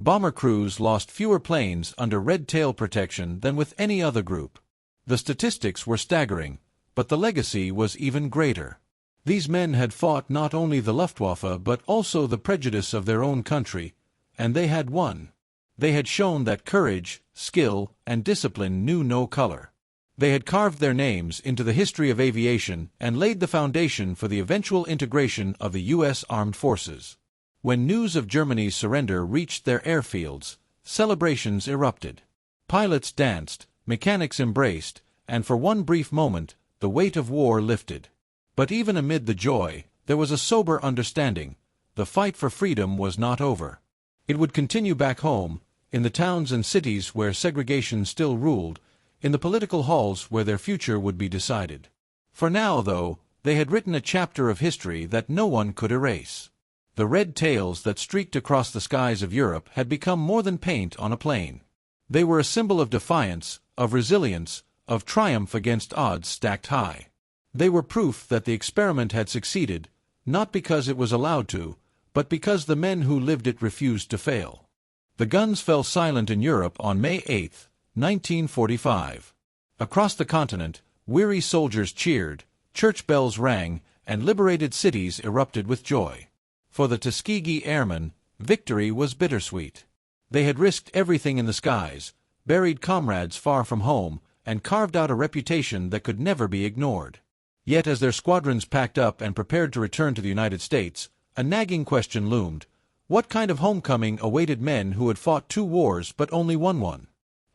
Bomber crews lost fewer planes under red tail protection than with any other group. The statistics were staggering, but the legacy was even greater. These men had fought not only the Luftwaffe but also the prejudice of their own country, and they had won. They had shown that courage, skill, and discipline knew no color. They had carved their names into the history of aviation and laid the foundation for the eventual integration of the U.S. Armed Forces. When news of Germany's surrender reached their airfields, celebrations erupted. Pilots danced, mechanics embraced, and for one brief moment, the weight of war lifted. But even amid the joy, there was a sober understanding. The fight for freedom was not over. It would continue back home, in the towns and cities where segregation still ruled, in the political halls where their future would be decided. For now, though, they had written a chapter of history that no one could erase. The red tails that streaked across the skies of Europe had become more than paint on a plane. They were a symbol of defiance, of resilience, of triumph against odds stacked high. They were proof that the experiment had succeeded, not because it was allowed to, but because the men who lived it refused to fail. The guns fell silent in Europe on May 8, 1945. Across the continent, weary soldiers cheered, church bells rang, and liberated cities erupted with joy. For the Tuskegee Airmen, victory was bittersweet. They had risked everything in the skies, buried comrades far from home, and carved out a reputation that could never be ignored. Yet as their squadrons packed up and prepared to return to the United States, a nagging question loomed. What kind of homecoming awaited men who had fought 2 wars but only won one?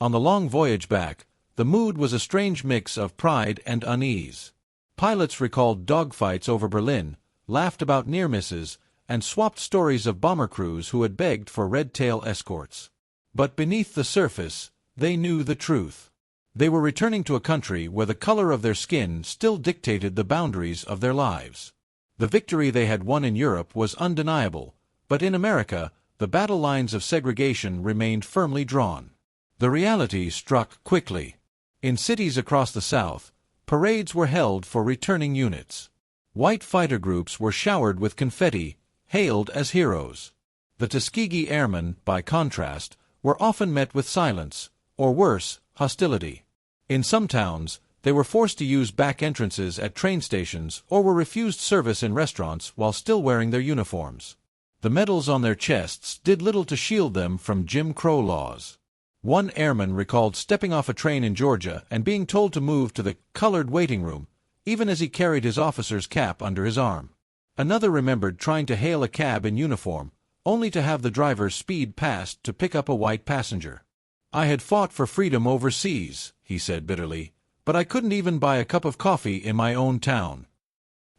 On the long voyage back, the mood was a strange mix of pride and unease. Pilots recalled dogfights over Berlin, laughed about near misses, and swapped stories of bomber crews who had begged for red-tail escorts. But beneath the surface, they knew the truth. They were returning to a country where the color of their skin still dictated the boundaries of their lives. The victory they had won in Europe was undeniable, but in America, the battle lines of segregation remained firmly drawn. The reality struck quickly. In cities across the South, parades were held for returning units. White fighter groups were showered with confetti, hailed as heroes. The Tuskegee Airmen, by contrast, were often met with silence, or worse, hostility. In some towns, they were forced to use back entrances at train stations or were refused service in restaurants while still wearing their uniforms. The medals on their chests did little to shield them from Jim Crow laws. One airman recalled stepping off a train in Georgia and being told to move to the colored waiting room, even as he carried his officer's cap under his arm. Another remembered trying to hail a cab in uniform, only to have the driver speed past to pick up a white passenger. "I had fought for freedom overseas," he said bitterly, "but I couldn't even buy a cup of coffee in my own town."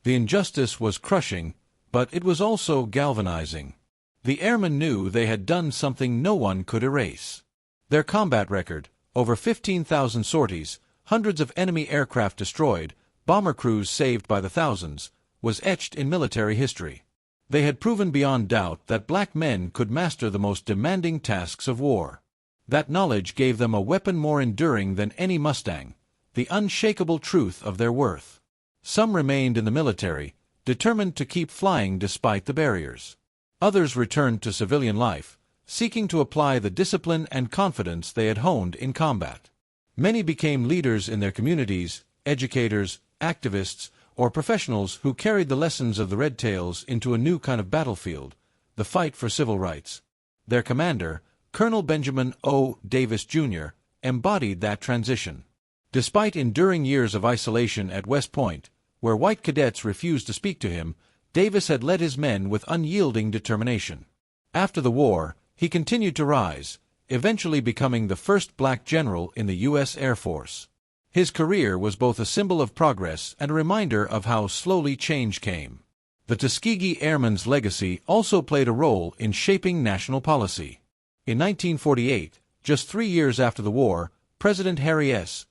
The injustice was crushing, but it was also galvanizing. The airmen knew they had done something no one could erase. Their combat record, over 15,000 sorties, hundreds of enemy aircraft destroyed, bomber crews saved by the thousands, was etched in military history. They had proven beyond doubt that black men could master the most demanding tasks of war. That knowledge gave them a weapon more enduring than any Mustang, the unshakable truth of their worth. Some remained in the military, determined to keep flying despite the barriers. Others returned to civilian life, seeking to apply the discipline and confidence they had honed in combat. Many became leaders in their communities, educators, activists, or professionals who carried the lessons of the Red Tails into a new kind of battlefield, the fight for civil rights. Their commander, Colonel Benjamin O. Davis, Jr., embodied that transition. Despite enduring years of isolation at West Point, where white cadets refused to speak to him, Davis had led his men with unyielding determination. After the war, he continued to rise, eventually becoming the first black general in the U.S. Air Force. His career was both a symbol of progress and a reminder of how slowly change came. The Tuskegee Airmen's legacy also played a role in shaping national policy. In 1948, just 3 years after the war, President Harry S.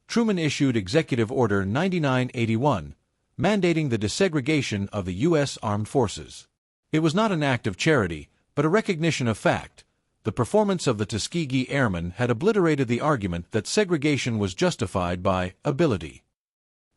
Truman issued Executive Order 9981, mandating the desegregation of the U.S. Armed Forces. It was not an act of charity, but a recognition of fact. The performance of the Tuskegee Airmen had obliterated the argument that segregation was justified by ability.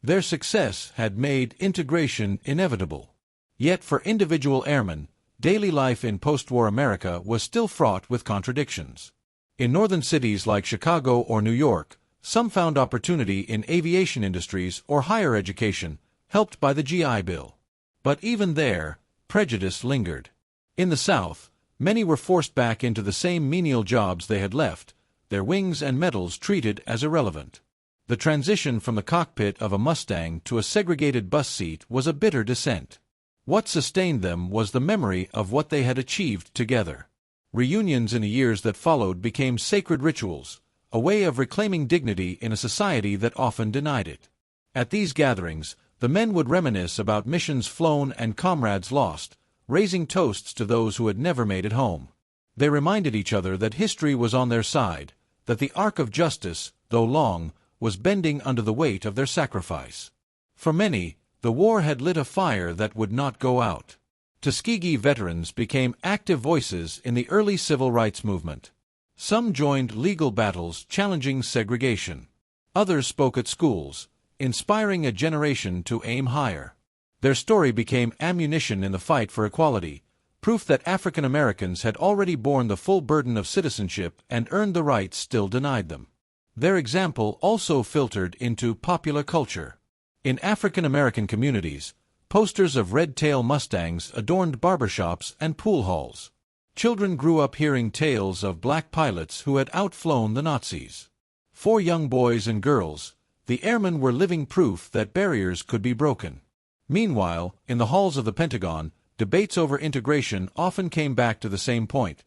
Their success had made integration inevitable. Yet for individual airmen, daily life in post-war America was still fraught with contradictions. In northern cities like Chicago or New York, some found opportunity in aviation industries or higher education, helped by the GI Bill. But even there, prejudice lingered. In the South, many were forced back into the same menial jobs they had left, their wings and medals treated as irrelevant. The transition from the cockpit of a Mustang to a segregated bus seat was a bitter descent. What sustained them was the memory of what they had achieved together. Reunions in the years that followed became sacred rituals, a way of reclaiming dignity in a society that often denied it. At these gatherings, the men would reminisce about missions flown and comrades lost, raising toasts to those who had never made it home. They reminded each other that history was on their side, that the arc of justice, though long, was bending under the weight of their sacrifice. For many, the war had lit a fire that would not go out. Tuskegee veterans became active voices in the early civil rights movement. Some joined legal battles challenging segregation. Others spoke at schools, inspiring a generation to aim higher. Their story became ammunition in the fight for equality, proof that African Americans had already borne the full burden of citizenship and earned the rights still denied them. Their example also filtered into popular culture. In African American communities, posters of red-tail Mustangs adorned barbershops and pool halls. Children grew up hearing tales of black pilots who had outflown the Nazis. For young boys and girls, the airmen were living proof that barriers could be broken. Meanwhile, in the halls of the Pentagon, debates over integration often came back to the same point.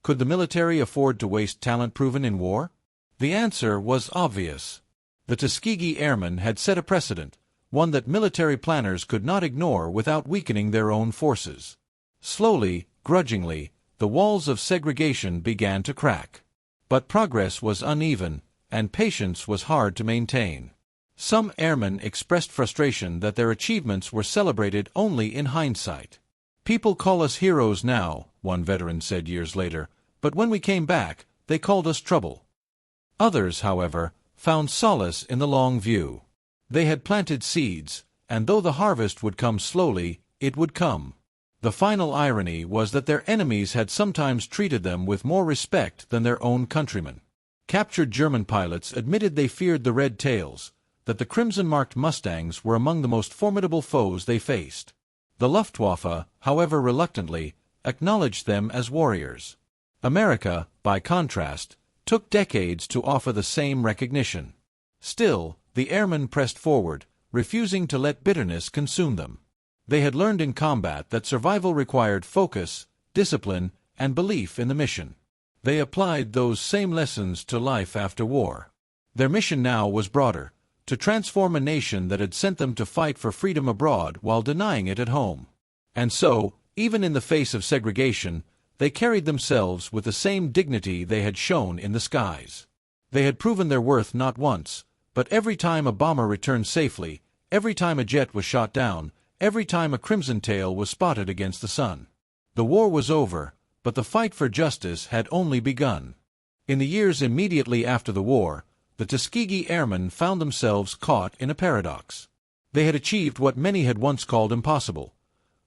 Could the military afford to waste talent proven in war? The answer was obvious. The Tuskegee Airmen had set a precedent, one that military planners could not ignore without weakening their own forces. Slowly, grudgingly, the walls of segregation began to crack. But progress was uneven, and patience was hard to maintain. Some airmen expressed frustration that their achievements were celebrated only in hindsight. "People call us heroes now," one veteran said years later, "but when we came back, they called us trouble." Others, however, found solace in the long view. They had planted seeds, and though the harvest would come slowly, it would come. The final irony was that their enemies had sometimes treated them with more respect than their own countrymen. Captured German pilots admitted they feared the red tails, that the crimson-marked Mustangs were among the most formidable foes they faced. The Luftwaffe, however reluctantly, acknowledged them as warriors. America, by contrast, took decades to offer the same recognition. Still, the airmen pressed forward, refusing to let bitterness consume them. They had learned in combat that survival required focus, discipline, and belief in the mission. They applied those same lessons to life after war. Their mission now was broader, to transform a nation that had sent them to fight for freedom abroad while denying it at home. And so, even in the face of segregation, they carried themselves with the same dignity they had shown in the skies. They had proven their worth not once, but every time a bomber returned safely, every time a jet was shot down, every time a crimson tail was spotted against the sun. The war was over, but the fight for justice had only begun. In the years immediately after the war, the Tuskegee Airmen found themselves caught in a paradox. They had achieved what many had once called impossible,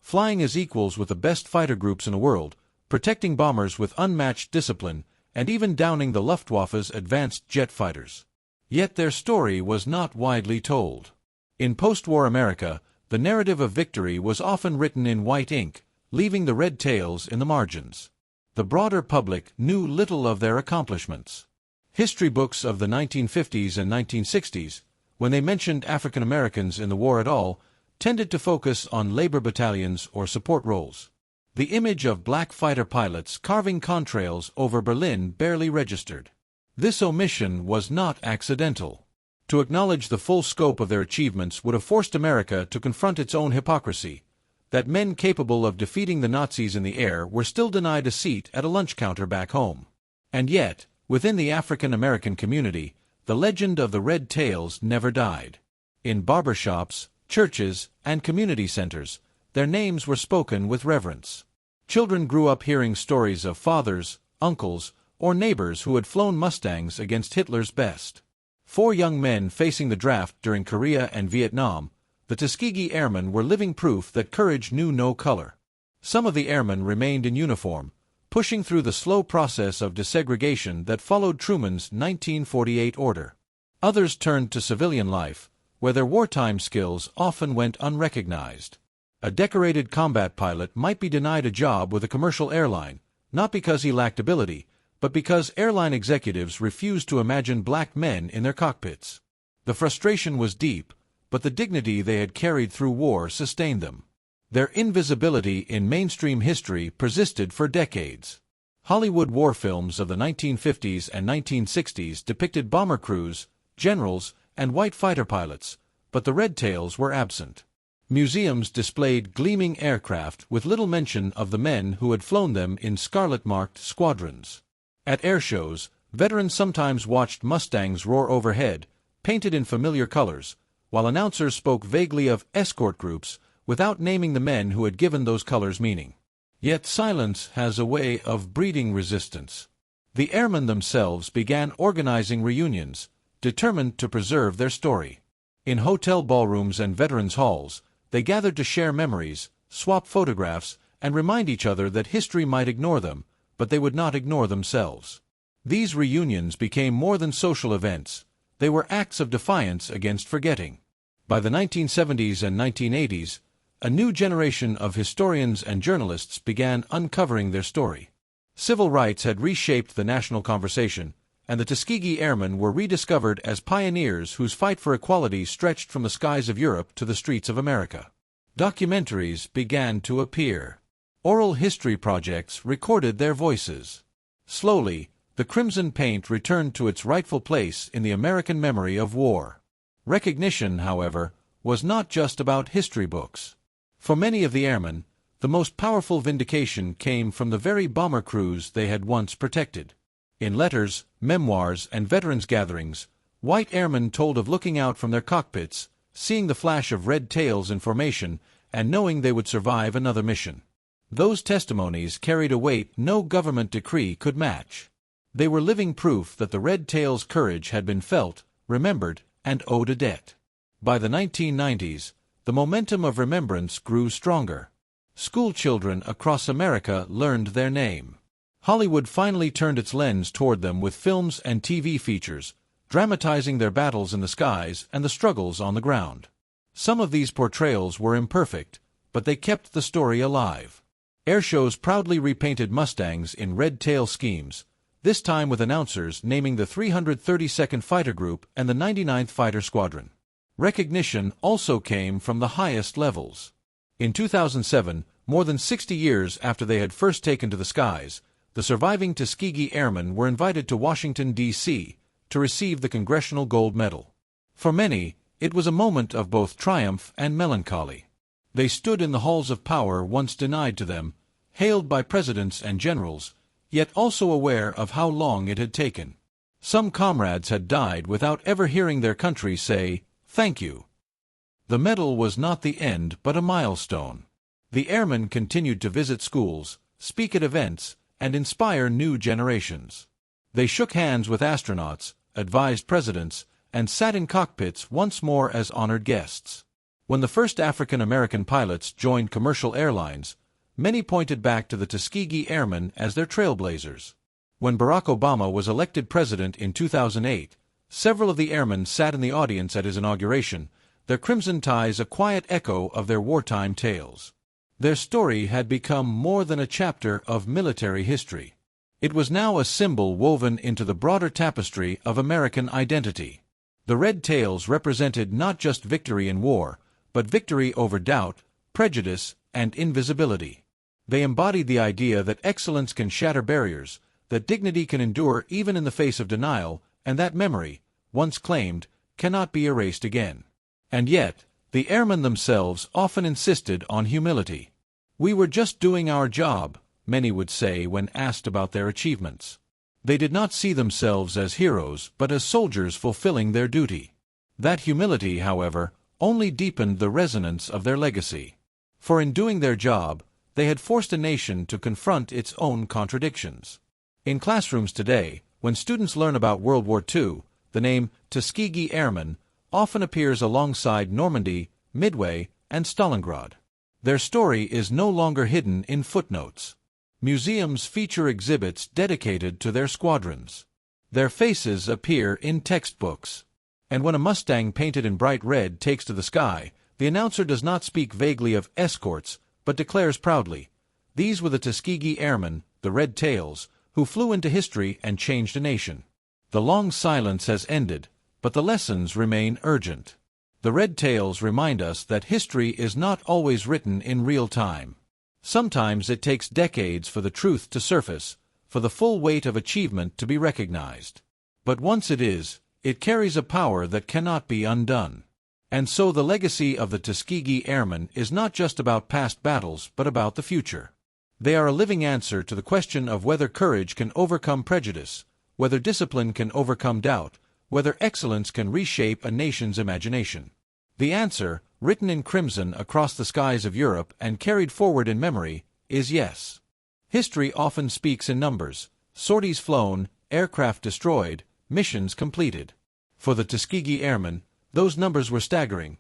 flying as equals with the best fighter groups in the world, protecting bombers with unmatched discipline, and even downing the Luftwaffe's advanced jet fighters. Yet their story was not widely told. In post-war America, the narrative of victory was often written in white ink, leaving the red tails in the margins. The broader public knew little of their accomplishments. History books of the 1950s and 1960s, when they mentioned African Americans in the war at all, tended to focus on labor battalions or support roles. The image of black fighter pilots carving contrails over Berlin barely registered. This omission was not accidental. To acknowledge the full scope of their achievements would have forced America to confront its own hypocrisy, that men capable of defeating the Nazis in the air were still denied a seat at a lunch counter back home. And yet, within the African American community, the legend of the red tails never died. In barbershops, churches, and community centers, their names were spoken with reverence. Children grew up hearing stories of fathers, uncles, or neighbors who had flown Mustangs against Hitler's best. 4 young men facing the draft during Korea and Vietnam, the Tuskegee Airmen were living proof that courage knew no color. Some of the airmen remained in uniform, pushing through the slow process of desegregation that followed Truman's 1948 order. Others turned to civilian life, where their wartime skills often went unrecognized. A decorated combat pilot might be denied a job with a commercial airline, not because he lacked ability, but because airline executives refused to imagine black men in their cockpits. The frustration was deep, but the dignity they had carried through war sustained them. Their invisibility in mainstream history persisted for decades. Hollywood war films of the 1950s and 1960s depicted bomber crews, generals, and white fighter pilots, but the red tails were absent. Museums displayed gleaming aircraft with little mention of the men who had flown them in scarlet-marked squadrons. At air shows, veterans sometimes watched Mustangs roar overhead, painted in familiar colors, while announcers spoke vaguely of escort groups, without naming the men who had given those colors meaning. Yet silence has a way of breeding resistance. The airmen themselves began organizing reunions, determined to preserve their story. In hotel ballrooms and veterans' halls, they gathered to share memories, swap photographs, and remind each other that history might ignore them, but they would not ignore themselves. These reunions became more than social events. They were acts of defiance against forgetting. By the 1970s and 1980s, a new generation of historians and journalists began uncovering their story. Civil rights had reshaped the national conversation, and the Tuskegee Airmen were rediscovered as pioneers whose fight for equality stretched from the skies of Europe to the streets of America. Documentaries began to appear. Oral history projects recorded their voices. Slowly, the crimson paint returned to its rightful place in the American memory of war. Recognition, however, was not just about history books. For many of the airmen, the most powerful vindication came from the very bomber crews they had once protected. In letters, memoirs, and veterans' gatherings, white airmen told of looking out from their cockpits, seeing the flash of red tails in formation, and knowing they would survive another mission. Those testimonies carried a weight no government decree could match. They were living proof that the red tails' courage had been felt, remembered, and owed a debt. By the 1990s, the momentum of remembrance grew stronger. School children across America learned their name. Hollywood finally turned its lens toward them with films and TV features, dramatizing their battles in the skies and the struggles on the ground. Some of these portrayals were imperfect, but they kept the story alive. Airshows proudly repainted Mustangs in red tail schemes, this time with announcers naming the 332nd Fighter Group and the 99th Fighter Squadron. Recognition also came from the highest levels. In 2007, more than 60 years after they had first taken to the skies, the surviving Tuskegee Airmen were invited to Washington, D.C., to receive the Congressional Gold Medal. For many, it was a moment of both triumph and melancholy. They stood in the halls of power once denied to them, hailed by presidents and generals, yet also aware of how long it had taken. Some comrades had died without ever hearing their country say, "Thank you." The medal was not the end but a milestone. The airmen continued to visit schools, speak at events, and inspire new generations. They shook hands with astronauts, advised presidents, and sat in cockpits once more as honored guests. When the first African-American pilots joined commercial airlines, many pointed back to the Tuskegee Airmen as their trailblazers. When Barack Obama was elected president in 2008, several of the airmen sat in the audience at his inauguration, their crimson ties a quiet echo of their wartime tales. Their story had become more than a chapter of military history. It was now a symbol woven into the broader tapestry of American identity. The red tails represented not just victory in war, but victory over doubt, prejudice, and invisibility. They embodied the idea that excellence can shatter barriers, that dignity can endure even in the face of denial, and that memory, once claimed, cannot be erased again. And yet, the airmen themselves often insisted on humility. "We were just doing our job," many would say when asked about their achievements. They did not see themselves as heroes, but as soldiers fulfilling their duty. That humility, however, only deepened the resonance of their legacy. For in doing their job, they had forced a nation to confront its own contradictions. In classrooms today, when students learn about World War II, the name Tuskegee Airmen often appears alongside Normandy, Midway, and Stalingrad. Their story is no longer hidden in footnotes. Museums feature exhibits dedicated to their squadrons. Their faces appear in textbooks. And when a Mustang painted in bright red takes to the sky, the announcer does not speak vaguely of escorts, but declares proudly, "These were the Tuskegee Airmen, the Red Tails, who flew into history and changed a nation." The long silence has ended, but the lessons remain urgent. The Red Tails remind us that history is not always written in real time. Sometimes it takes decades for the truth to surface, for the full weight of achievement to be recognized. But once it is, it carries a power that cannot be undone. And so the legacy of the Tuskegee Airmen is not just about past battles but about the future. They are a living answer to the question of whether courage can overcome prejudice, whether discipline can overcome doubt, whether excellence can reshape a nation's imagination. The answer, written in crimson across the skies of Europe and carried forward in memory, is yes. History often speaks in numbers: sorties flown, aircraft destroyed, missions completed. For the Tuskegee Airmen, those numbers were staggering.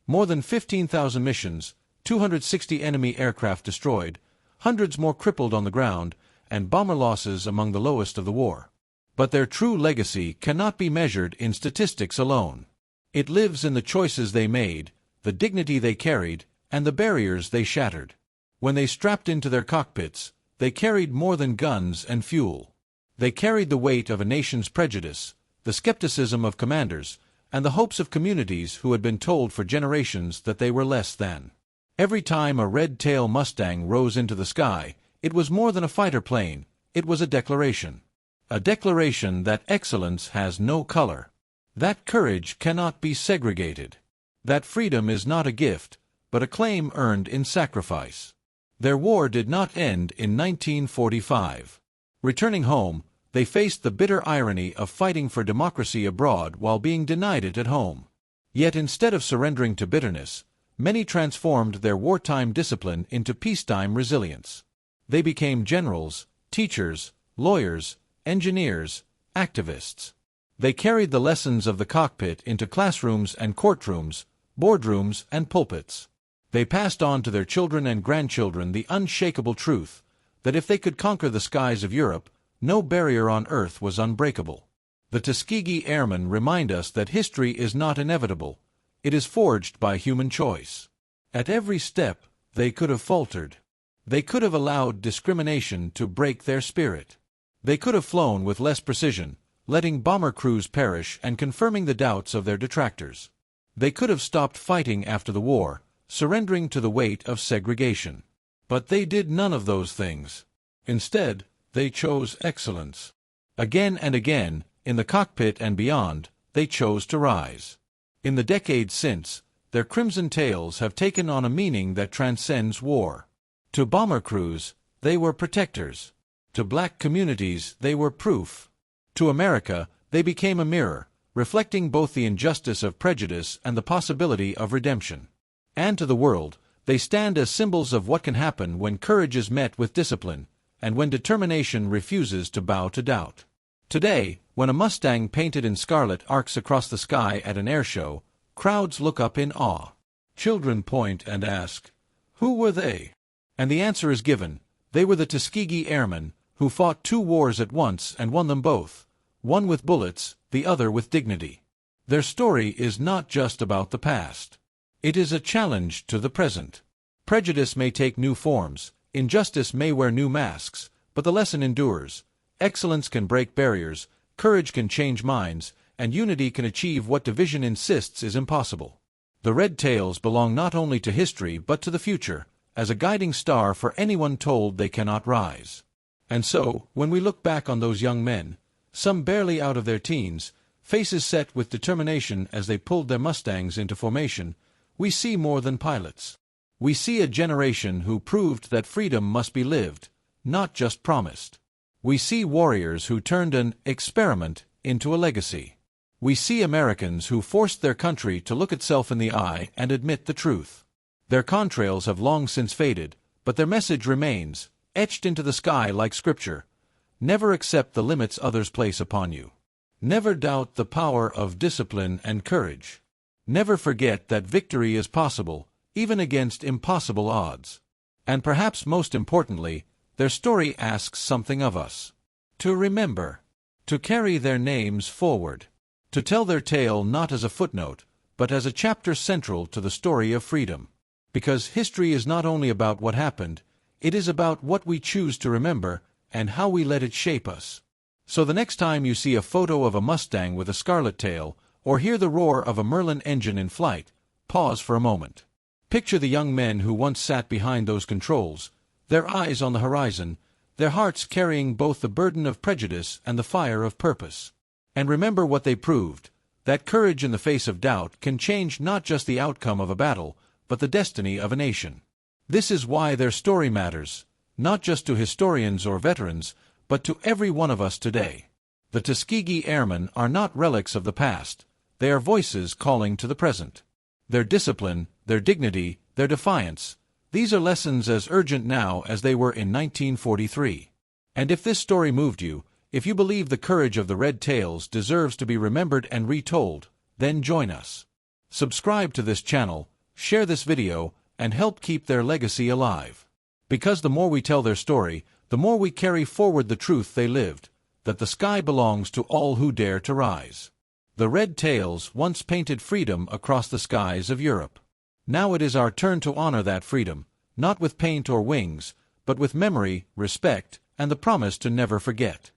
More than 15,000 missions, 260 enemy aircraft destroyed, hundreds more crippled on the ground, and bomber losses among the lowest of the war. But their true legacy cannot be measured in statistics alone. It lives in the choices they made, the dignity they carried, and the barriers they shattered. When they strapped into their cockpits, they carried more than guns and fuel. They carried the weight of a nation's prejudice, the skepticism of commanders, and the hopes of communities who had been told for generations that they were less than. Every time a red-tail Mustang rose into the sky, it was more than a fighter plane, it was a declaration. A declaration that excellence has no color, that courage cannot be segregated, that freedom is not a gift, but a claim earned in sacrifice. Their war did not end in 1945. Returning home, they faced the bitter irony of fighting for democracy abroad while being denied it at home. Yet instead of surrendering to bitterness, many transformed their wartime discipline into peacetime resilience. They became generals, teachers, lawyers, engineers, activists. They carried the lessons of the cockpit into classrooms and courtrooms, boardrooms and pulpits. They passed on to their children and grandchildren the unshakable truth that if they could conquer the skies of Europe, no barrier on earth was unbreakable. The Tuskegee Airmen remind us that history is not inevitable, it is forged by human choice. At every step, they could have faltered. They could have allowed discrimination to break their spirit. They could have flown with less precision, letting bomber crews perish and confirming the doubts of their detractors. They could have stopped fighting after the war, surrendering to the weight of segregation. But they did none of those things. Instead, they chose excellence. Again and again, in the cockpit and beyond, they chose to rise. In the decades since, their crimson tails have taken on a meaning that transcends war. To bomber crews, they were protectors. To black communities, they were proof. To America, they became a mirror, reflecting both the injustice of prejudice and the possibility of redemption. And to the world, they stand as symbols of what can happen when courage is met with discipline, and when determination refuses to bow to doubt. Today, when a Mustang painted in scarlet arcs across the sky at an air show, crowds look up in awe. Children point and ask, "Who were they?" And the answer is given: they were the Tuskegee Airmen, who fought two wars at once and won them both, one with bullets, the other with dignity. Their story is not just about the past. It is a challenge to the present. Prejudice may take new forms, injustice may wear new masks, but the lesson endures. Excellence can break barriers, courage can change minds, and unity can achieve what division insists is impossible. The Red Tails belong not only to history but to the future, as a guiding star for anyone told they cannot rise. And so, when we look back on those young men, some barely out of their teens, faces set with determination as they pulled their Mustangs into formation, we see more than pilots. We see a generation who proved that freedom must be lived, not just promised. We see warriors who turned an experiment into a legacy. We see Americans who forced their country to look itself in the eye and admit the truth. Their contrails have long since faded, but their message remains, etched into the sky like scripture. Never accept the limits others place upon you. Never doubt the power of discipline and courage. Never forget that victory is possible, even against impossible odds. And perhaps most importantly, their story asks something of us. To remember. To carry their names forward. To tell their tale not as a footnote, but as a chapter central to the story of freedom. Because history is not only about what happened, it is about what we choose to remember and how we let it shape us. So the next time you see a photo of a Mustang with a scarlet tail, or hear the roar of a Merlin engine in flight, pause for a moment. Picture the young men who once sat behind those controls, their eyes on the horizon, their hearts carrying both the burden of prejudice and the fire of purpose. And remember what they proved, that courage in the face of doubt can change not just the outcome of a battle, but the destiny of a nation. This is why their story matters, not just to historians or veterans, but to every one of us today. The Tuskegee Airmen are not relics of the past, they are voices calling to the present. Their discipline, their dignity, their defiance, these are lessons as urgent now as they were in 1943. And if this story moved you, if you believe the courage of the Red Tails deserves to be remembered and retold, then join us. Subscribe to this channel, share this video, and help keep their legacy alive. Because the more we tell their story, the more we carry forward the truth they lived, that the sky belongs to all who dare to rise. The Red Tails once painted freedom across the skies of Europe. Now it is our turn to honor that freedom, not with paint or wings, but with memory, respect, and the promise to never forget.